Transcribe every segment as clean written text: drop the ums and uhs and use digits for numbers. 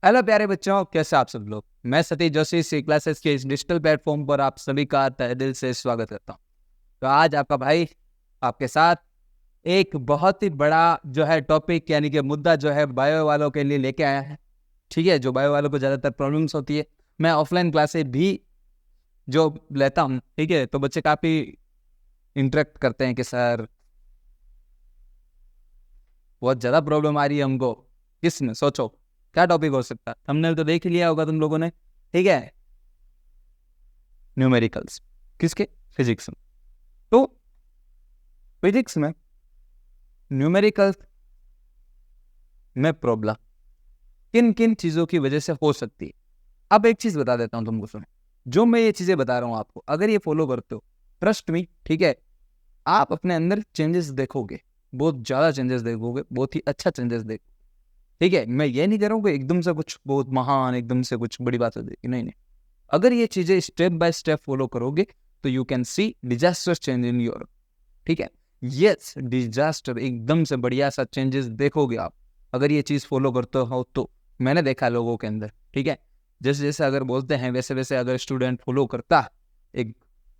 Hello प्यारे बच्चों, कैसे आप सब लोग। मैं सतीश जोशी सी क्लासेस के इस डिजिटल प्लेटफॉर्म पर आप सभी का तहे दिल से स्वागत करता हूं। तो आज आपका भाई आपके साथ एक बहुत ही बड़ा जो है टॉपिक यानी कि मुद्दा जो है बायो वालों के लिए लेके आया है। ठीक है, जो बायो वालों को ज़्यादातर प्रॉब्लम्स होती है। मैं ऑफलाइन क्लासेस भी जो लेता हूँ, ठीक है, तो बच्चे काफ़ी इंटरेक्ट करते हैं कि सर बहुत ज़्यादा प्रॉब्लम आ रही है हमको। किसने सोचो क्या टॉपिक हो सकता है। हमने तो देख ही लिया होगा तुम लोगों ने। ठीक है, न्यूमेरिकल्स। किसके? फिजिक्स में। तो फिजिक्स में न्यूमेरिकल्स में प्रॉब्लम किन किन चीज़ों की वजह से हो सकती है। अब एक चीज़ बता देता हूँ तुमको, सुनो। जो मैं ये चीज़ें बता रहा हूँ आपको, अगर ये फॉलो करते हो, ट्रस्ट मी, ठीक है, आप अपने अंदर चेंजेस देखोगे, बहुत ज़्यादा चेंजेस देखोगे, बहुत ही अच्छा चेंजेस देखोगे। ठीक है, मैं ये नहीं कह रहा हूँ कि एकदम से कुछ बहुत महान, एकदम से कुछ बड़ी बात हो जाएगी, नहीं नहीं। अगर ये चीज़ें स्टेप बाय स्टेप फॉलो करोगे तो you can see disaster change in your. ठीक है, यस, डिजास्टर, एकदम से बढ़िया सा चेंजेस देखोगे आप अगर ये चीज़ फॉलो करते हो तो। मैंने देखा लोगों के अंदर, ठीक है, जैसे जैसे अगर बोलते हैं वैसे वैसे अगर स्टूडेंट फॉलो करता एक,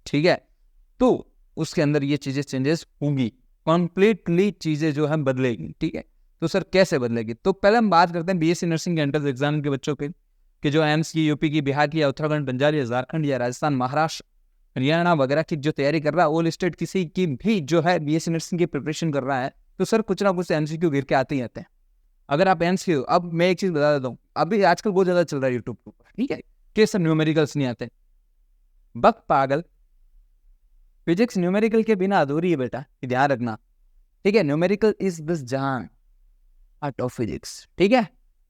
ठीक है, तो उसके अंदर ये चीज़ें चेंजेस होंगी, कंप्लीटली चीज़ें जो है बदलेगी। ठीक है, तो सर कैसे बदलेगी? तो पहले हम बात करते हैं बीएससी नर्सिंग के एंट्रेंस एग्जाम के बच्चों के, कि जो एम्स की, यूपी की, बिहार की, या उत्तराखंड, पंजाब या झारखंड या राजस्थान, महाराष्ट्र, हरियाणा वगैरह की जो तैयारी कर रहा है, ऑल स्टेट किसी की भी जो है बीएससी नर्सिंग की प्रिपरेशन कर रहा है, तो सर कुछ ना कुछ एमसीक्यू गिर के आते ही आते हैं। अगर आप एमसीक्यू, अब मैं एक चीज बता देता हूँ, अभी आजकल बहुत ज्यादा चल रहा है यूट्यूब पर, ठीक है, कि सर न्यूमेरिकल्स नहीं आते। बक पागल, फिजिक्स न्यूमेरिकल के बिना अधूरी है बेटा, ध्यान रखना। ठीक है, न्यूमेरिकल इज दिस जान आर्ट ऑफ फिजिक्स। ठीक है,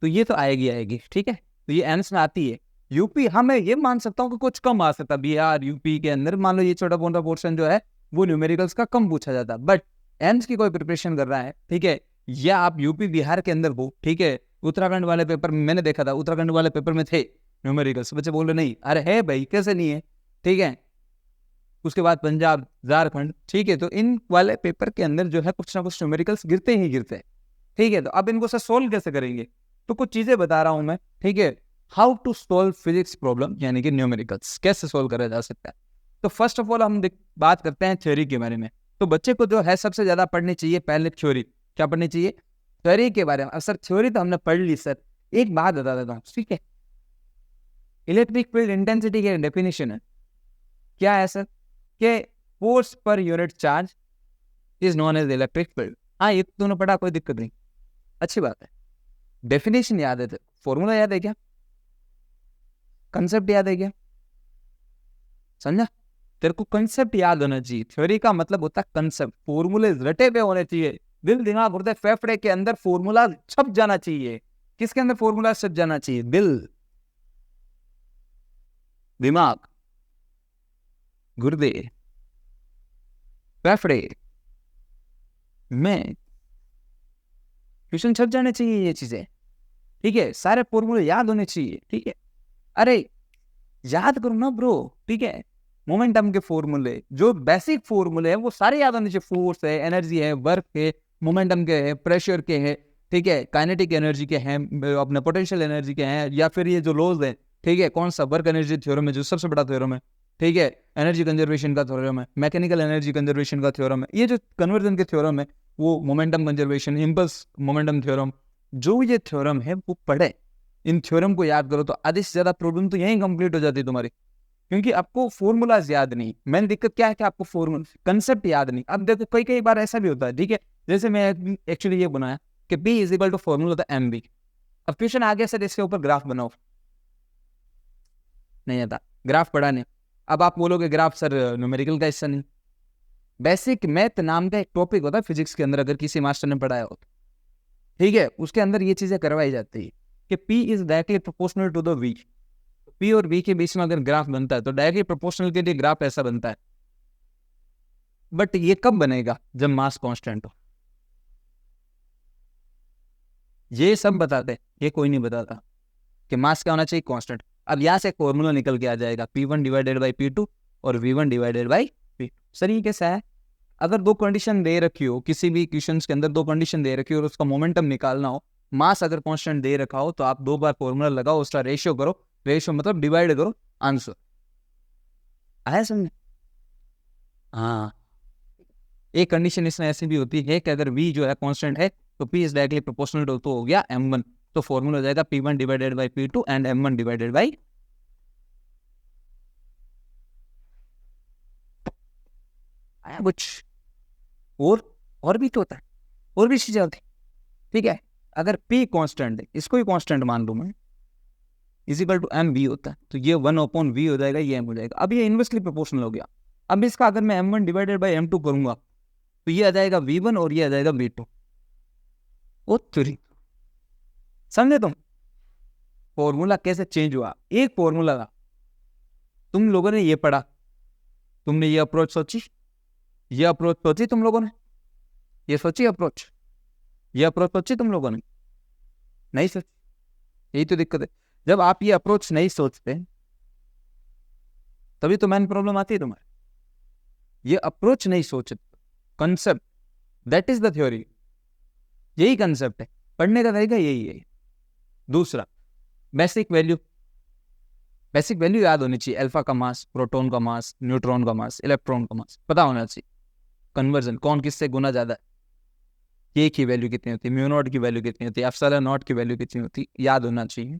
तो ये तो आएगी आएगी, ठीक है, तो ये एम्स में आती है। यूपी, हाँ मैं ये मान सकता हूँ कि कुछ कम आ सकता है, बिहार यूपी के अंदर मान लो ये छोटा मोटा पोर्शन जो है वो न्यूमेरिकल्स का कम पूछा जाता है। बट एम्स की कोई प्रिपरेशन कर रहा है, ठीक है, या आप यूपी बिहार के अंदर हो, ठीक है, उत्तराखंड वाले पेपर में मैंने देखा था, उत्तराखंड वाले पेपर में थे न्यूमेरिकल्स, बच्चे बोल रहे नहीं, अरे है भाई, कैसे नहीं है, ठीक है। उसके बाद पंजाब, झारखंड, ठीक है, तो इन वाले पेपर के अंदर जो है कुछ ना कुछ न्यूमेरिकल्स गिरते ही गिरते हैं। ठीक है, तो अब इनको से सोल्व कैसे करेंगे? तो कुछ चीजें बता रहा हूं मैं, ठीक है, how to solve physics problem यानी कि न्यूमेरिकल्स कैसे सोल्व करा जा सकता है। तो फर्स्ट ऑफ ऑल हम बात करते हैं थ्योरी के बारे में। तो बच्चे को जो है सबसे ज्यादा पढ़नी चाहिए पहले थ्योरी। क्या पढ़नी चाहिए? थ्योरी के बारे में। सर थ्योरी तो हमने पढ़ ली सर, एक बात बता देता हूँ, ठीक है। इलेक्ट्रिक फील्ड इंटेंसिटी की डेफिनेशन है, क्या है सर? के force per unit charge is known as electric field. हाँ, ये तूने पढ़ा, कोई दिक्कत नहीं, अच्छी बात है। डेफिनेशन याद है, फॉर्मूला याद है क्या? कंसेप्ट याद है क्या? समझा? तेरे को कंसेप्ट याद होना चाहिए। थ्योरी का मतलब होता है कंसेप्ट, फॉर्मूले रटे हुए होने चाहिए। दिल, दिमाग, हृदय, फेफड़े के अंदर फॉर्मूला छप जाना चाहिए। किसके अंदर फॉर्मूला छप जाना चाहिए? दिल, दिमाग, गुर्दे, फेफड़े में ट्यूशन छप जाने चाहिए ये चीजें। ठीक है, सारे फॉर्मूले याद होने चाहिए। ठीक है, अरे याद करो ना ब्रो, ठीक है। मोमेंटम के फॉर्मूले, जो बेसिक फॉर्मूले हैं वो सारे याद होने चाहिए। फोर्स है, एनर्जी है, वर्क है, मोमेंटम के है, प्रेशर के है, ठीक है, काइनेटिक एनर्जी के हैं, अपने पोटेंशियल एनर्जी के हैं, या फिर ये जो लॉज है, ठीक है, कौन सा वर्क एनर्जी थ्योरम है जो सबसे बड़ा थ्योरम है, ठीक है, एनर्जी कंजर्वेशन का थ्योरम है, मैकेनिकल एनर्जी कंजर्वेशन का थ्योरम है, ये जो कन्वर्जन के थ्योरम है वो momentum conservation, impulse momentum theorem, जो ये थ्योरम है वो पढ़े। इन थ्योरम को याद करो तो आधे से ज्यादा प्रॉब्लम तो यहीं कंप्लीट हो जाती है तुम्हारी, क्योंकि आपको फॉर्मूलाज याद नहीं। मेन दिक्कत क्या है कि आपको फॉर्मूला कंसेप्ट याद नहीं। अब देखो कई कई बार ऐसा भी होता है, ठीक है, जैसे मैं एक्चुअली ये बनाया कि P is equal to formula होता है MB। अब क्वेश्चन आ गया सर इसके ऊपर ग्राफ बनाओ, नहीं आता, ग्राफ पढ़ा नहीं। अब आप बोलोगे ग्राफ सर न्यूमेरिकल का हिस्सा नहीं। बेसिक मैथ नाम का एक टॉपिक होता है फिजिक्स के अंदर, अगर किसी मास्टर ने पढ़ाया हो, ठीक है, उसके अंदर ये चीजें करवाई जाती है कि P is directly proportional to the V। P और V के बीच में अगर ग्राफ बनता है तो डायरेक्टली प्रोपोर्शनल के लिए ग्राफ ऐसा बनता है। बट ये कब बनेगा? जब मास कांस्टेंट हो। ये सब बताते हैं, ये कोई नहीं बताता कि मास क्या होना चाहिए, कांस्टेंट। अब यहां से एक फॉर्मूला निकल के आ जाएगा, P1 डिवाइडेड बाई P2 और V1 divided by P2। Sir ये कैसा है? अगर दो कंडीशन दे रखी हो, किसी भी क्वेश्चन के अंदर दो कंडीशन दे रखी हो और उसका मोमेंटम निकालना हो, मास अगर कांस्टेंट दे रखा हो तो आप 2 बार फॉर्मूला लगाओ, उसका रेशियो करो, रेशियो मतलब डिवाइड करो, आंसर आया समझ। हाँ, एक कंडीशन इसमें ऐसी भी होती है कि अगर v जो है कांस्टेंट है तो p is directly proportional to, तो हो गया m1, तो फॉर्मूला हो जाएगा p1 divided by p2 and m1 divided by, आया कुछ। और भी तो होता है, और भी चीजें होती है, ठीक है। अगर p कांस्टेंट है, इसको ही कांस्टेंट मान लूं मैं, is equal to m v होता है, तो ये 1/v हो जाएगा, ये m हो जाएगा। अब ये इनवर्सली प्रोपोर्शनल हो गया। अब इसका अगर मैं m1 डिवाइडेड बाई m2 करूंगा तो ये आ जाएगा v1 और ये आ जाएगा v2। ओ तेरी, समझे तुम फॉर्मूला कैसे चेंज हुआ? एक फॉर्मूला था, तुम लोगों ने ये पढ़ा, तुमने ये अप्रोच सोची, ये अप्रोच सोची तुम लोगों ने, ये सोची अप्रोच, ये अप्रोच सोची तुम लोगों ने, नहीं सोची। यही तो दिक्कत है, जब आप ये अप्रोच नहीं सोचते तभी तो मेन प्रॉब्लम आती है तुम्हारी। ये अप्रोच नहीं सोचते, concept, that is the theory, यही कंसेप्ट है, पढ़ने का तरीका यही है। दूसरा, बेसिक वैल्यू, बेसिक वैल्यू याद होनी चाहिए, अल्फा का मास, प्रोटॉन का मास, न्यूट्रॉन का मास, इलेक्ट्रॉन का मास पता होना चाहिए। कन्वर्जन, कौन किससे गुना ज्यादा है, के की वैल्यू कितनी होती है, म्यू नॉट की वैल्यू कितनी होती है, एप्सिलॉन नॉट की वैल्यू कितनी होती है, याद होना चाहिए,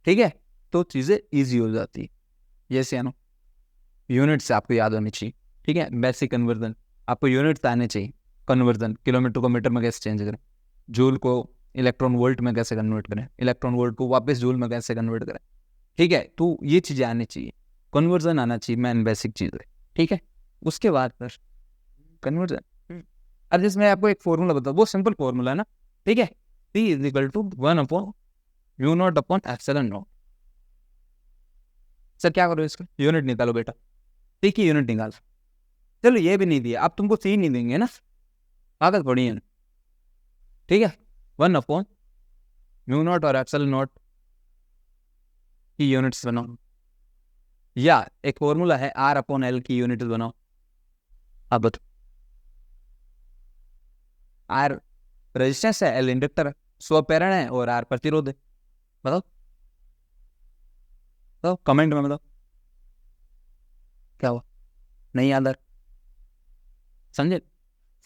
ठीक है। तो चीजें इजी हो जाती है, यस या नो। यूनिट्स आपको याद होनी चाहिए, ठीक है। बेसिक कन्वर्जन, आपको यूनिट्स आने चाहिए। कन्वर्जन, किलोमीटर को मीटर में कैसे चेंज करें, जूल को इलेक्ट्रॉन वोल्ट में कैसे कन्वर्ट करें, इलेक्ट्रॉन वोल्ट को वापस जूल में कैसे कन्वर्ट करें, ठीक है। तो ये चीजें आनी चाहिए, कन्वर्जन आना चाहिए, मैन बेसिक चीज है, ठीक है। उसके बाद फिर कन्वर्जन। अब जिसमें आपको एक फॉर्मूला बताओ, वो सिंपल फॉर्मूला है ना, ठीक है। P is equal to 1/μ0/ε0। Sir क्या करो, इसका यूनिट निकालो बेटा, P की यूनिट निकाल। चलो ये भी नहीं दिया, अब तुमको C नहीं देंगे ना, आदत पड़ी है, ठीक है। 1/μ0 और ε0 की यूनिट्स बनाओ, या एक फॉर्मूला है R/L की यूनिट्स बनाओ। अब बताओ, R रेजिस्टेंस है, L इंडक्टर है, 100 प्रेरण है और R प्रतिरोध है। बताओ बताओ, कमेंट में बताओ क्या हुआ, नहीं याद आ रहा? समझे,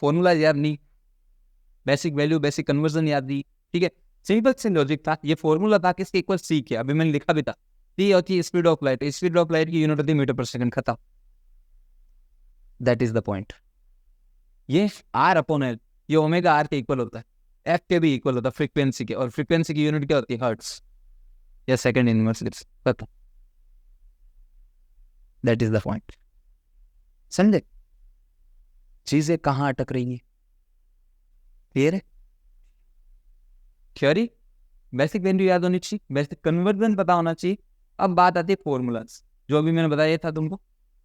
फॉर्मूला याद नहीं, बेसिक वैल्यू, बेसिक कन्वर्जन याद नहीं, ठीक है। सिंपल से लॉजिक था, ये फॉर्मूला था किसके इक्वल C के, अभी मैंने लिखा भी था। C होती है speed of light, speed of light की यूनिट होती है मीटर पर सेकंड, खत्म। That is the point. ये R/L, ये ओमेगा R के इक्वल होता है, F के भी इक्वल होता है फ्रीक्वेंसी के, और फ्रीक्वेंसी की यूनिट क्या होती है, हर्ट्स या सेकंड इनवर्स, खत्म। That is the point. समझे चीजें कहाँ अटक रही है, क्लियर है। थ्योरी, बेसिक वैल्यू याद होनी चाहिए, बेसिक कन्वर्जन पता होना चाहिए। अब बात आती है फॉर्मूलाज, जो अभी मैंने बताया था तुमको,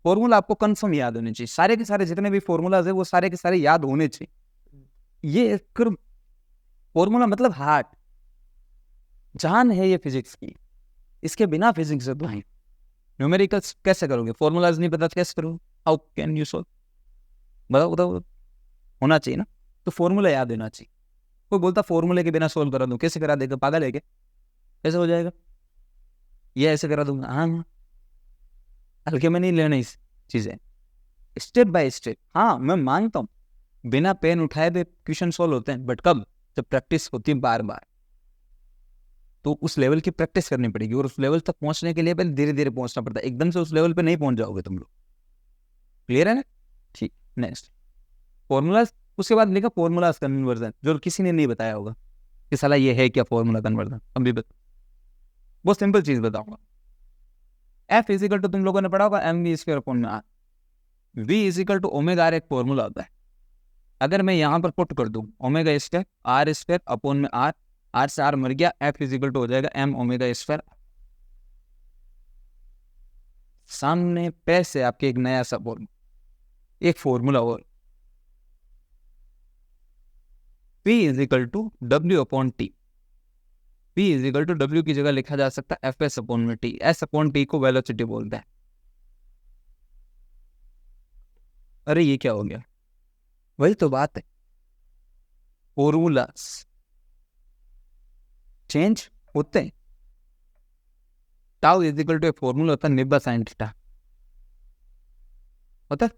फॉर्मूला आपको कंफर्म याद होने चाहिए, सारे के सारे जितने भी फॉर्मूलाज है वो सारे के सारे याद होने चाहिए। ये फॉर्मूला मतलब हार्ट, जान है ये फिजिक्स की, इसके बिना फिजिक्स है भाई। न्यूमेरिकल्स कैसे करोगे, फॉर्मूलाज नहीं पता कैसे करोगे, हाउ कैन यू सॉल्व, बताओ बताओ, होना चाहिए ना, तो फॉर्मूला याद होना चाहिए। कोई बोलता फॉर्मूले के बिना सोल्व करा दूं, कैसे करा देगा, पागल है क्या, कैसे हो जाएगा, ये ऐसे करा दूंगा, हाँ हल्के में नहीं लेना इस चीजें, स्टेप बाय स्टेप। हाँ मैं मानता हूँ बिना पेन उठाए भी क्वेश्चन सोल्व होते हैं, बट कब, जब प्रैक्टिस होती है बार बार, तो उस लेवल की प्रैक्टिस करनी पड़ेगी, और उस लेवल तक पहुंचने के लिए पहले धीरे धीरे पहुंचना पड़ता है, एकदम से उस लेवल पे नहीं पहुंच जाओगे तुम लोग, क्लियर है ना। ठीक, नेक्स्ट फॉर्मूलाज, उसके बाद लिखा फॉर्मूलाज कन्वर्जन, जो किसी ने नहीं बताया होगा कि साला ये है क्या फॉर्मूला कन्वर्जन, अभी बहुत सिंपल चीज बताऊंगा। F इज इक्वल टू, तुम लोगों ने पढ़ा होगा mv²/r, V is equal to omega R, एक फॉर्मूला होता है। अगर मैं यहां पर पुट कर दूं ओमेगा² R²/r, R से R मर गया, F इज इक्वल टू हो जाएगा m⍵²। सामने पे से आपके एक नया सा एक फॉर्मूला और, P is equal to W/T। P is equal to W की जगह लिखा जा सकता है F/T, S/T को वेलोसिटी बोलते हैं। अरे ये क्या हो गया, वही तो बात है, फॉर्मूलास चेंज होते हैं। टाउ इज इक्वल टू एक फॉर्मूला होता है निब्बा साइन थीटा, होता है,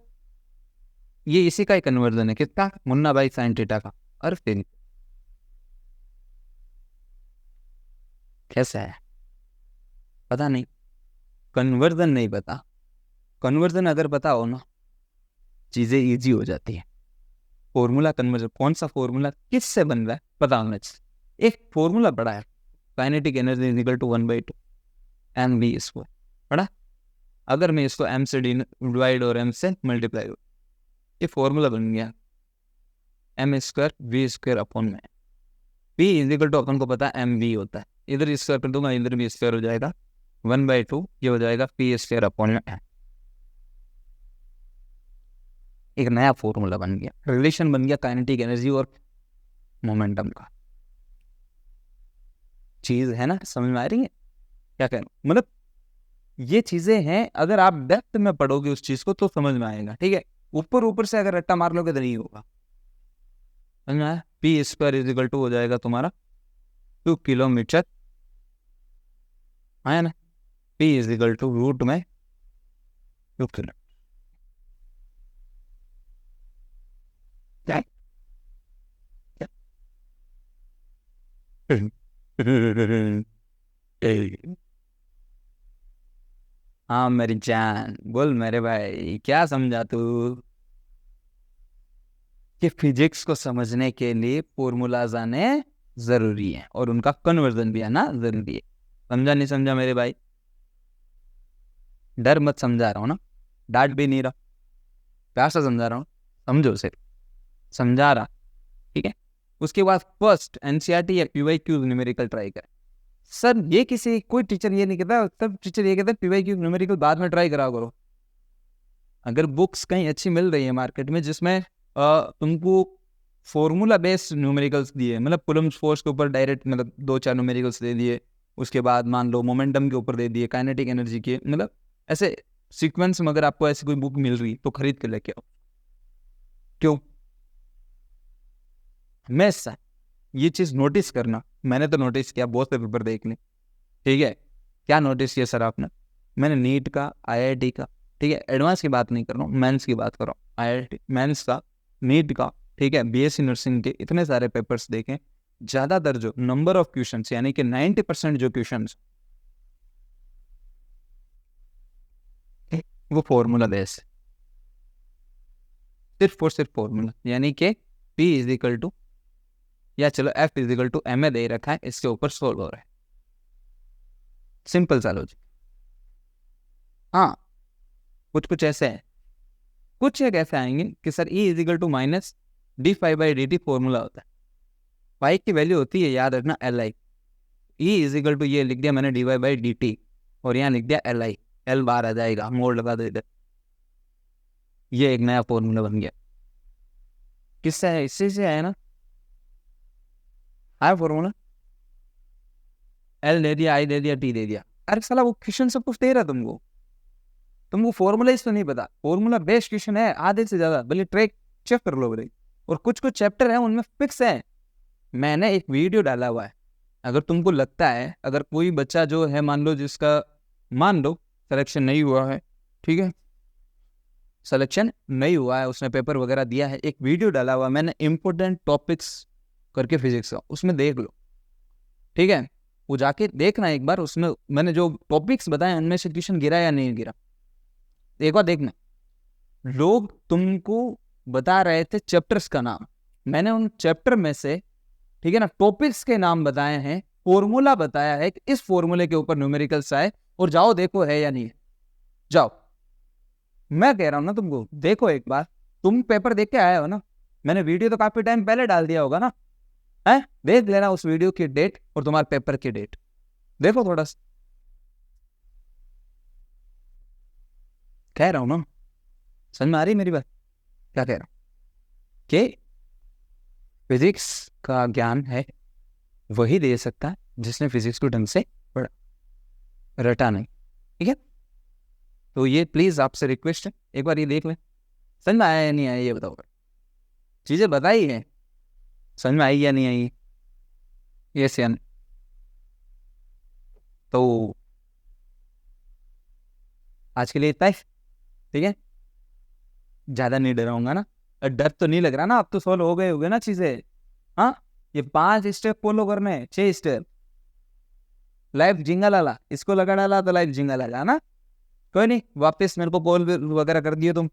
ये इसी का ही कन्वर्जन है, किसका, मुन्ना बाई साइन थीटा का। और फिर कैसा है पता नहीं, कन्वर्जन नहीं पता। कन्वर्जन अगर पता हो ना, चीजें इजी हो जाती है। फॉर्मूला कन्वर्जन, कौन सा फॉर्मूला किससे बन रहा है पता होना चाहिए। एक फॉर्मूला पड़ा है, kinetic energy is equal to 1/2 mv, इसको पढ़ा। अगर मैं इसको m से डिवाइड और m से मल्टीप्लाई हो, ये फॉर्मूला बन गया m² v² अपॉन में p इज इक्वल टू, अपन को पता है mv होता है, इधर स्क्वायर कर दूंगा, इधर भी स्क्वायर हो जाएगा, 1/2 ये हो जाएगा p² अपॉन में m। एक नया फॉर्मूला बन गया, रिलेशन बन गया काइनेटिक एनर्जी और मोमेंटम का। चीज है ना, समझ में आ रही है क्या कह रहा हूं, मतलब ये चीजें हैं, अगर आप डेप्थ में पढ़ोगे उस चीज को तो समझ में आएगा, ठीक है। ऊपर ऊपर से अगर रट्टा मार लोगे तो नहीं होगा, समझ में आया। p² इज इक्वल टू हो जाएगा तुम्हारा 2 किलोमीटर, है ना, p is equal to root में 2 किलोमीटर। हाँ मेरी जान, बोल मेरे भाई, क्या समझा तू कि फिजिक्स को समझने के लिए फॉर्मूलाज आने जरूरी है और उनका कन्वर्जन भी आना जरूरी है। समझा नहीं समझा मेरे भाई, डर मत, समझा रहा हूँ ना, डांट भी नहीं रहा, प्यार से समझा रहा हूँ, समझो सिर्फ, समझा रहा, ठीक है। उसके बाद फर्स्ट एनसीईआरटी या पीवाईक्यू न्यूमेरिकल ट्राई करें। सर ये किसी कोई टीचर ये नहीं कहता, सब टीचर ये कहते हैं पीवाईक्यू न्यूमेरिकल बाद में ट्राई करा करो। अगर बुक्स कहीं अच्छी मिल रही है मार्केट में जिसमें तुमको फॉर्मूला बेस्ड न्यूमेरिकल्स दिए, मतलब कूलम्ब्स फोर्स के ऊपर डायरेक्ट मतलब 2-4 न्यूमेरिकल्स दे दिए, उसके बाद मान लो मोमेंटम के ऊपर दे दिए, काइनेटिक एनर्जी के, मतलब ऐसे सीक्वेंस में अगर आपको ऐसी कोई बुक मिल रही तो खरीद के लेके आओ। क्यों, हमेशा ये चीज नोटिस करना, मैंने तो नोटिस किया, बहुत से पेपर देख लें, ठीक है। क्या नोटिस किया सर आपने, मैंने नीट का, आईआईटी का, ठीक है, एडवांस की बात नहीं कर रहा हूँ, मेंस की बात कर रहा हूँ, आईआईटी मेंस का, नीट का, ठीक है, बीएससी नर्सिंग के इतने सारे पेपर्स देखें, ज्यादातर जो नंबर ऑफ क्वेश्चंस यानी कि 90% जो क्वेश्चंस वो फॉर्मूला बेस, सिर्फ और सिर्फ फॉर्मूला, यानी कि P इज इक्वल टू, या चलो F is equal to M A दे रखा है, इसके ऊपर सोल्व हो रहा है, सिंपल सा लॉजिक। हाँ कुछ कुछ ऐसे है, कुछ एक ऐसे आएंगे कि sir E is equal to minus d∅/dt formula होता है, फाई की वैल्यू होती है, याद रखना Li, E is equal to ये लिख दिया मैंने dy/dt, और यहाँ लिख दिया Li, L बाहर आ जाएगा, मोड़ लगा दो इधर, ये एक नया फॉर्मूला बन गया। किससे है, इससे से आया ना, आया फॉर्मूला, L दे दिया, I दे दिया, T दे दिया। अरे साला वो क्वेश्चन सब कुछ दे रहा तुमको फॉर्मूला इस तो नहीं पता, फॉर्मूला बेस्ड क्वेश्चन है आधे से ज्यादा, भले ट्रैक चेक कर लो भाई, और कुछ कुछ चैप्टर है उनमें फिक्स है। मैंने एक वीडियो डाला हुआ है, अगर तुमको लगता है, अगर कोई बच्चा जो है मान लो जिसका मान लो सिलेक्शन नहीं हुआ है, ठीक है, सिलेक्शन नहीं हुआ है, उसने पेपर वगैरह दिया है, एक वीडियो डाला हुआ मैंने इंपॉर्टेंट टॉपिक्स करके फिजिक्स का, उसमें देख लो, ठीक है, वो जाके देखना एक बार, उसमें मैंने जो टॉपिक्स बताए उनमें से क्वेश्चन गिरा या नहीं गिरा, एक बार देखना। लोग तुमको बता रहे थे चैप्टर्स का नाम, मैंने उन चैप्टर में से, ठीक है ना, टॉपिक्स के नाम बताए हैं, फॉर्मूला बताया है कि इस फॉर्मूले के ऊपर न्यूमेरिकल्स आए, और जाओ देखो है या नहीं है, जाओ, मैं कह रहा हूं ना तुमको, देखो एक बार, तुम पेपर देख के आए हो ना, मैंने वीडियो तो काफी टाइम पहले डाल दिया होगा ना, है, देख लेना उस वीडियो की डेट और तुम्हारे पेपर की डेट, देखो थोड़ा सा, कह रहा हूं ना, समझ में आ रही मेरी बात, क्या कह रहा हूं कि फिजिक्स का ज्ञान है वही दे सकता है जिसने फिजिक्स को ढंग से पढ़ा, रटा नहीं, ठीक है। तो ये प्लीज आपसे रिक्वेस्ट है, एक बार ये देख लें, समझ में आया या नहीं आया ये बताओ, चीजें बताई है, समझ में आई या नहीं आई, यस या तो आज के लिए इतना ही, ठीक है। ज्यादा नहीं डराऊंगा ना, डर तो नहीं लग रहा ना, अब तो सॉल्व हो गए होगे ना चीजें। हाँ, ये 5 स्टेप फॉलो करने हैं, 6 स्टेप। लाइफ जिंगल वाला, इसको लगा डाला तो लाइफ जिंगल आला ना। कोई नहीं, वापस मेरे को कॉल वगैरह कर दिए तुम।